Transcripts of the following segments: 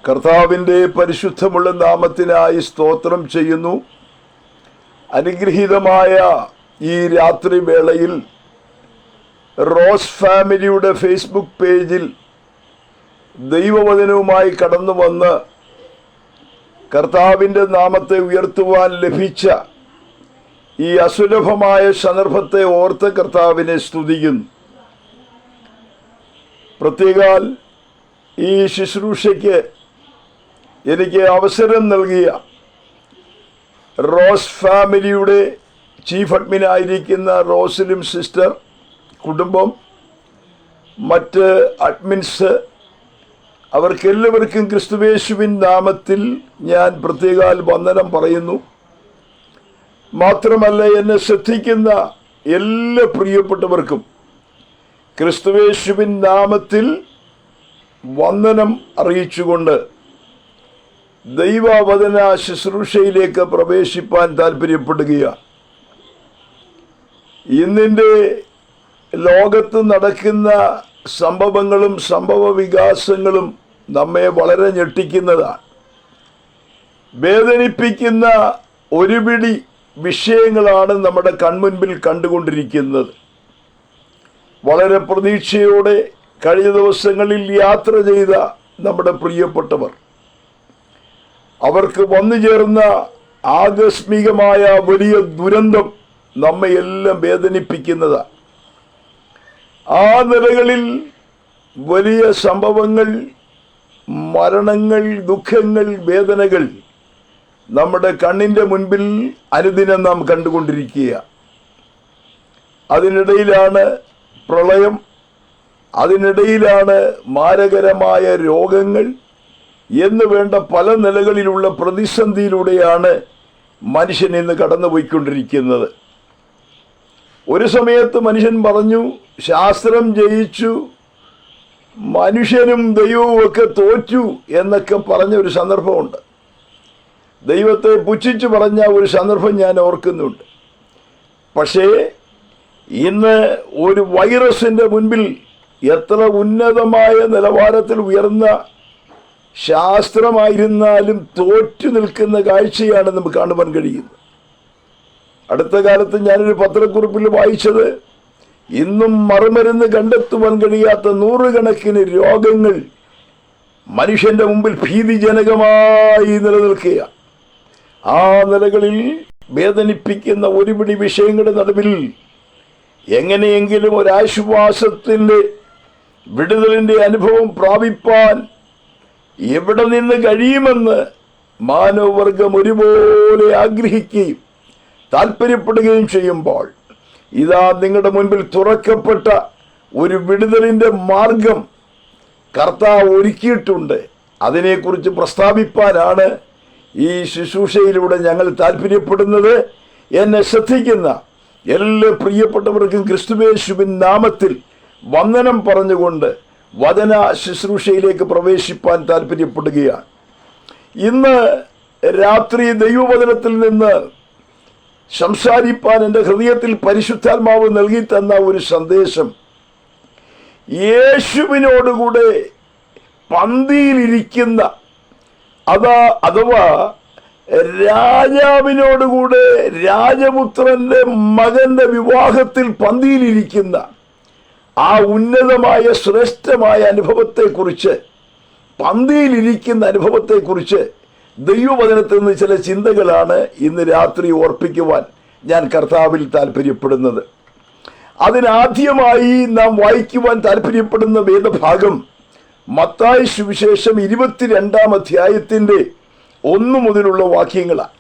കർത്താവിൻ്റെ പരിശുദ്ധമുള്ള നാമത്തിനായി സ്തോത്രം ചെയ്യുന്നു. അനുഗ്രഹീതമായ ഈ രാത്രി വേളയിൽ റോസ് ഫാമിലിയുടെ ഫേസ്ബുക്ക് പേജിൽ ദൈവവചനവുമായി കടന്നു വന്ന് കർത്താവിൻ്റെ നാമത്തെ ഉയർത്തുവാൻ ലഭിച്ച ഈ അസുലഭമായ സന്ദർഭത്തെ ഓർത്ത് കർത്താവിനെ സ്തുതിക്കുന്നു. പ്രത്യേകാൽ ഈ ശുശ്രൂഷയ്ക്ക് എനിക്ക് അവസരം നൽകിയ റോസ് ഫാമിലിയുടെ ചീഫ് അഡ്മിനായിരിക്കുന്ന റോസലിം സിസ്റ്റർ, കുടുംബം, മറ്റ് അഡ്മിൻസ്, അവർക്കെല്ലാവർക്കും ക്രിസ്തുയേശുവിൻ നാമത്തിൽ ഞാൻ പ്രത്യേകാൽ വന്ദനം പറയുന്നു. മാത്രമല്ല, എന്നെ ശ്രദ്ധിക്കുന്ന എല്ലാ പ്രിയപ്പെട്ടവർക്കും ക്രിസ്തുയേശുവിൻ നാമത്തിൽ വന്ദനം അറിയിച്ചുകൊണ്ട് ദൈവവചന ശുശ്രൂഷയിലേക്ക് പ്രവേശിപ്പാൻ താല്പര്യപ്പെടുകയാണ്. ഇന്നിൻ്റെ ലോകത്ത് നടക്കുന്ന സംഭവങ്ങളും സംഭവ വികാസങ്ങളും നമ്മെ വളരെ ഞെട്ടിക്കുന്നതാണ്. വേദനിപ്പിക്കുന്ന ഒരുപിടി വിഷയങ്ങളാണ് നമ്മുടെ കൺമുൻപിൽ കണ്ടുകൊണ്ടിരിക്കുന്നത്. വളരെ പ്രതീക്ഷയോടെ കഴിഞ്ഞ ദിവസങ്ങളിൽ യാത്ര ചെയ്ത നമ്മുടെ പ്രിയപ്പെട്ടവർ, അവർക്ക് വന്നു ചേർന്ന ആകസ്മികമായ വലിയ ദുരന്തം നമ്മയെല്ലാം വേദനിപ്പിക്കുന്നതാണ്. ആ നിലകളിൽ വലിയ സംഭവങ്ങൾ, മരണങ്ങൾ, ദുഃഖങ്ങൾ, വേദനകൾ നമ്മുടെ കണ്ണിൻ്റെ മുൻപിൽ അനുദിനം നാം കണ്ടുകൊണ്ടിരിക്കുക. അതിനിടയിലാണ് പ്രളയം, അതിനിടയിലാണ് മാരകരമായ രോഗങ്ങൾ എന്ന് വേണ്ട പല നിലകളിലുള്ള പ്രതിസന്ധിയിലൂടെയാണ് മനുഷ്യൻ ഇന്ന് കടന്നുപോയിക്കൊണ്ടിരിക്കുന്നത്. ഒരു സമയത്ത് മനുഷ്യൻ പറഞ്ഞു, ശാസ്ത്രം ജയിച്ചു, മനുഷ്യനും ദൈവവും ഒക്കെ തോറ്റു എന്നൊക്കെ പറഞ്ഞ ഒരു സന്ദർഭമുണ്ട്. ദൈവത്തെ പുച്ഛിച്ചു പറഞ്ഞ ഒരു സന്ദർഭം ഞാൻ ഓർക്കുന്നുണ്ട്. പക്ഷേ ഇന്ന് ഒരു വൈറസിൻ്റെ മുൻപിൽ എത്ര ഉന്നതമായ നിലവാരത്തിൽ ഉയർന്ന ശാസ്ത്രമായിരുന്നാലും തോറ്റു നിൽക്കുന്ന കാഴ്ചയാണ് നമുക്ക് കാണുവാൻ കഴിയുന്നത്. അടുത്ത കാലത്ത് ഞാനൊരു പത്രക്കുറിപ്പിൽ വായിച്ചത്, ഇന്നും മറുമരുന്ന് കണ്ടെത്തുവാൻ കഴിയാത്ത നൂറുകണക്കിന് രോഗങ്ങൾ മനുഷ്യന്റെ മുമ്പിൽ ഭീതിജനകമായി നിലനിൽക്കുക. ആ നിലകളിൽ വേദനിപ്പിക്കുന്ന ഒരുപിടി വിഷയങ്ങളുടെ നടുവിൽ എങ്ങനെയെങ്കിലും ഒരാശ്വാസത്തിൻ്റെ, വിടുതലിൻ്റെ അനുഭവം പ്രാപിപ്പാൻ എവിടെ നിന്ന് കഴിയുമെന്ന് മാനവവർഗം ഒരുപോലെ ആഗ്രഹിക്കുകയും താല്പര്യപ്പെടുകയും ചെയ്യുമ്പോൾ, ഇതാ നിങ്ങളുടെ മുൻപിൽ തുറക്കപ്പെട്ട ഒരു വിടുതലിൻ്റെ മാർഗം കർത്താവ് ഒരുക്കിയിട്ടുണ്ട്. അതിനെക്കുറിച്ച് പ്രസ്താവിപ്പാനാണ് ഈ ശുശ്രൂഷയിലൂടെ ഞങ്ങൾ താല്പര്യപ്പെടുന്നത്. എന്നെ ശ്രദ്ധിക്കുന്ന എല്ലാ പ്രിയപ്പെട്ടവർക്കും ക്രിസ്തുയേശുവിൻ നാമത്തിൽ വന്ദനം പറഞ്ഞുകൊണ്ട് വചന ശുശ്രൂഷയിലേക്ക് പ്രവേശിപ്പാൻ താല്പര്യപ്പെടുകയാണ്. ഇന്ന് രാത്രി ദൈവവചനത്തിൽ നിന്ന് സംസാരിപ്പാൻ എൻ്റെ ഹൃദയത്തിൽ പരിശുദ്ധാത്മാവ് നൽകി തന്ന ഒരു സന്ദേശം, യേശുവിനോടുകൂടെ പന്തിയിലിരിക്കുന്ന അഥവാ രാജാവിനോടുകൂടെ രാജപുത്രന്റെ മകന്റെ വിവാഹത്തിൽ പന്തിയിലിരിക്കുന്ന ആ ഉന്നതമായ ശ്രേഷ്ഠമായ അനുഭവത്തെക്കുറിച്ച്, പന്തിയിലിരിക്കുന്ന അനുഭവത്തെക്കുറിച്ച് ദൈവവചനത്തിൽ നിന്ന് ചില ചിന്തകളാണ് ഇന്ന് രാത്രി ഓർപ്പിക്കുവാൻ ഞാൻ കർത്താവിൽ താല്പര്യപ്പെടുന്നത്. അതിനാദ്യമായി നാം വായിക്കുവാൻ താല്പര്യപ്പെടുന്ന വേദഭാഗം മത്തായി സുവിശേഷം 22-ാം അധ്യായത്തിൻ്റെ 1 മുതലുള്ള വാക്യങ്ങളാണ്.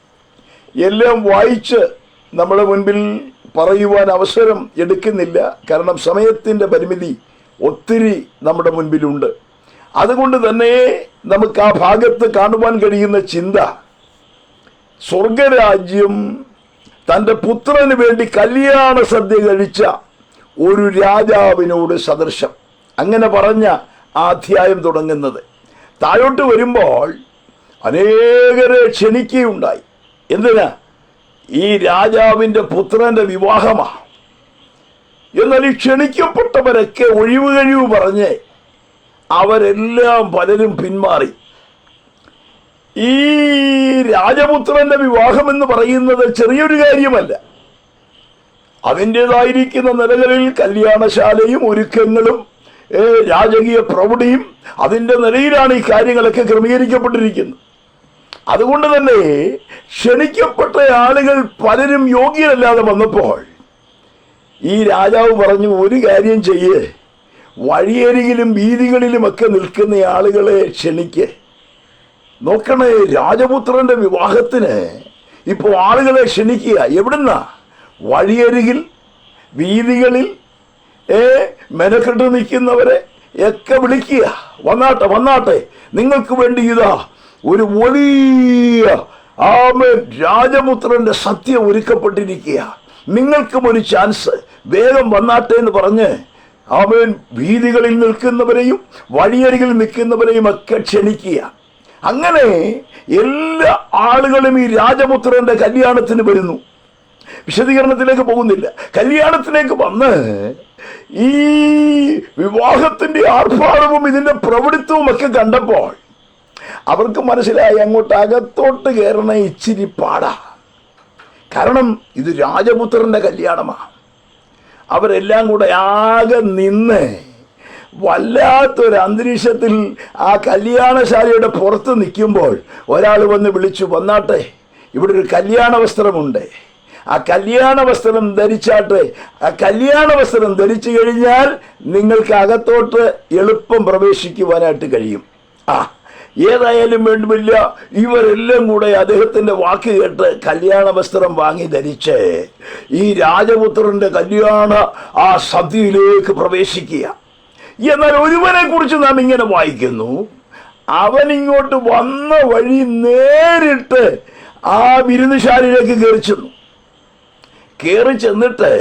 എല്ലാം വായിച്ച് നമ്മുടെ മുൻപിൽ പറയുവാൻ അവസരം എടുക്കുന്നില്ല, കാരണം സമയത്തിൻ്റെ പരിമിതി ഒത്തിരി നമ്മുടെ മുൻപിലുണ്ട്. അതുകൊണ്ട് തന്നെ നമുക്ക് ആ ഭാഗത്ത് കാണുവാൻ കഴിയുന്ന ചിന്ത, സ്വർഗരാജ്യം തൻ്റെ പുത്രന് വേണ്ടി കല്യാണ സദ്യ കഴിച്ച ഒരു രാജാവിനോട് സദൃശം. അങ്ങനെ പറഞ്ഞ ആ അധ്യായം തുടങ്ങുന്നത്. താഴോട്ട് വരുമ്പോൾ അനേകരെ ക്ഷണിക്കുകയുണ്ടായി. എന്തിനാ? ഈ രാജാവിൻ്റെ പുത്രൻ്റെ വിവാഹമാണ്. എന്നാൽ ഈ ക്ഷണിക്കപ്പെട്ടവരൊക്കെ ഒഴിവ് കഴിവ് പറഞ്ഞ് അവരെല്ലാം പലരും പിന്മാറി. ഈ രാജപുത്രന്റെ വിവാഹം എന്ന് പറയുന്നത് ചെറിയൊരു കാര്യമല്ല. അതിൻ്റെതായിരിക്കുന്ന നിലകളിൽ കല്യാണശാലയും ഒരുക്കങ്ങളും രാജകീയ പ്രൗഢിയും അതിൻ്റെ നിലയിലാണ് ഈ കാര്യങ്ങളൊക്കെ ക്രമീകരിക്കപ്പെട്ടിരിക്കുന്നത്. അതുകൊണ്ട് തന്നെ ക്ഷണിക്കപ്പെട്ട ആളുകൾ പലരും യോഗ്യരല്ലാതെ വന്നപ്പോൾ ഈ രാജാവ് പറഞ്ഞു, ഒരു കാര്യം ചെയ്യേ, വഴിയരികിലും വീതികളിലുമൊക്കെ നിൽക്കുന്ന ആളുകളെ ക്ഷണിക്ക്. നോക്കണേ, രാജപുത്രന്റെ വിവാഹത്തിന് ഇപ്പോൾ ആളുകളെ ക്ഷണിക്കുക. എവിടുന്നാ? വഴിയരികിൽ, വീതികളിൽ മെനക്കെട്ട് നിൽക്കുന്നവരെ ഒക്കെ വിളിക്കുക. വന്നാട്ടെ വന്നാട്ടെ, നിങ്ങൾക്ക് വേണ്ടി ഇതാ ഒരു വലിയ രാജപുത്രന്റെ സത്യം ഒരുക്കപ്പെട്ടിരിക്കുക, നിങ്ങൾക്കും ഒരു ചാൻസ്, വേഗം വന്നാട്ടെ എന്ന് പറഞ്ഞ് വീതികളിൽ നിൽക്കുന്നവരെയും വഴിയരികിൽ നിൽക്കുന്നവരെയും ഒക്കെ ക്ഷണിക്കുക. അങ്ങനെ എല്ലാ ആളുകളും ഈ രാജപുത്രന്റെ കല്യാണത്തിന് വരുന്നു. വിശദീകരണത്തിലേക്ക് പോകുന്നില്ല. കല്യാണത്തിലേക്ക് വന്ന് ഈ വിവാഹത്തിന്റെ ആർഭാടവും ഇതിന്റെ പ്രവൃത്തിയും ഒക്കെ കണ്ടപ്പോൾ അവർക്ക് മനസ്സിലായി, അങ്ങോട്ട് അകത്തോട്ട് കയറണ ഇച്ചിരി പാടാ. കാരണം ഇത് രാജപുത്രന്റെ കല്യാണമാണ്. അവരെല്ലാം കൂടെ ആകെ നിന്ന് വല്ലാത്തൊരു അന്തരീക്ഷത്തിൽ ആ കല്യാണശാലയുടെ പുറത്ത് നിൽക്കുമ്പോൾ ഒരാൾ വന്ന് വിളിച്ചു, വന്നാട്ടെ, ഇവിടെ ഒരു കല്യാണ വസ്ത്രമുണ്ട്, ആ കല്യാണ വസ്ത്രം ധരിച്ചാട്ടെ. ആ കല്യാണ വസ്ത്രം ധരിച്ചു കഴിഞ്ഞാൽ നിങ്ങൾക്ക് അകത്തോട്ട് എളുപ്പം പ്രവേശിക്കുവാനായിട്ട് കഴിയും. ഏതായാലും വേണ്ടുമില്ല, ഇവരെല്ലാം കൂടെ അദ്ദേഹത്തിന്റെ വാക്ക് കേട്ട് കല്യാണ വസ്ത്രം വാങ്ങി ധരിച്ച് ഈ രാജപുത്രന്റെ കല്യാണ ആ സദ്യയിലേക്ക് പ്രവേശിക്കുക. എന്നാൽ ഒരുവനെ കുറിച്ച് നാം ഇങ്ങനെ വായിക്കുന്നു, അവൻ ഇങ്ങോട്ട് വന്ന വഴി നേരിട്ട് ആ വിരുന്നുശാലയിലേക്ക് കയറി ചെന്നിട്ട്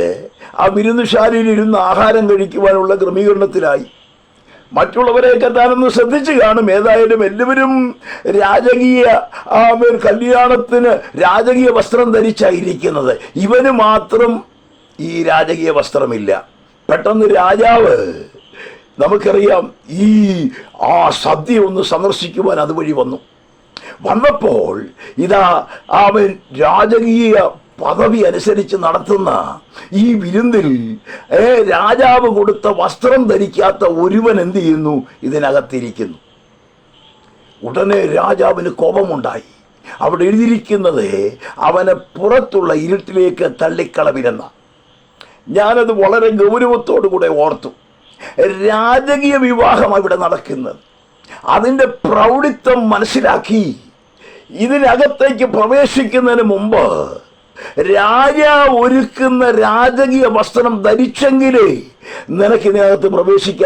ആ വിരുന്നുശാലയിൽ ഇരുന്ന് ആഹാരം കഴിക്കുവാനുള്ള ക്രമീകരണത്തിലായി. മറ്റുള്ളവരെയൊക്കെ താനൊന്ന് ശ്രദ്ധിച്ചു കാണും. ഏതായാലും എല്ലാവരും രാജകീയ കല്യാണത്തിന് രാജകീയ വസ്ത്രം ധരിച്ചായിരിക്കുന്നത്, ഇവന് മാത്രം ഈ രാജകീയ വസ്ത്രമില്ല. പെട്ടെന്ന് രാജാവ്, നമുക്കറിയാം, ഈ സദ്യ ഒന്ന് സന്ദർശിക്കുവാൻ അതുവഴി വന്നപ്പോൾ ഇതാ അവൻ രാജകീയ പദവി അനുസരിച്ച് നടത്തുന്ന ഈ വിരുന്നിൽ രാജാവ് കൊടുത്ത വസ്ത്രം ധരിക്കാത്ത ഒരുവൻ എന്ത് ചെയ്യുന്നു? ഇതിനകത്തിരിക്കുന്നു. ഉടനെ രാജാവിന് കോപമുണ്ടായി. അവിടെ എഴുതിയിരിക്കുന്നത് അവനെ പുറത്തുള്ള ഇരുട്ടിലേക്ക് തള്ളിക്കളവിലെന്ന. ഞാനത് വളരെ ഗൗരവത്തോടു കൂടെ ഓർത്തു. രാജകീയ വിവാഹം അവിടെ നടക്കുന്നത്, അതിൻ്റെ പ്രൗഢിത്വം മനസ്സിലാക്കി ഇതിനകത്തേക്ക് പ്രവേശിക്കുന്നതിന് മുമ്പ് രാജാവ് ഒരുക്കുന്ന രാജകീയ വസ്ത്രം ധരിച്ചെങ്കിലേ നിനക്ക് ഇതിനകത്ത് പ്രവേശിക്കാൻ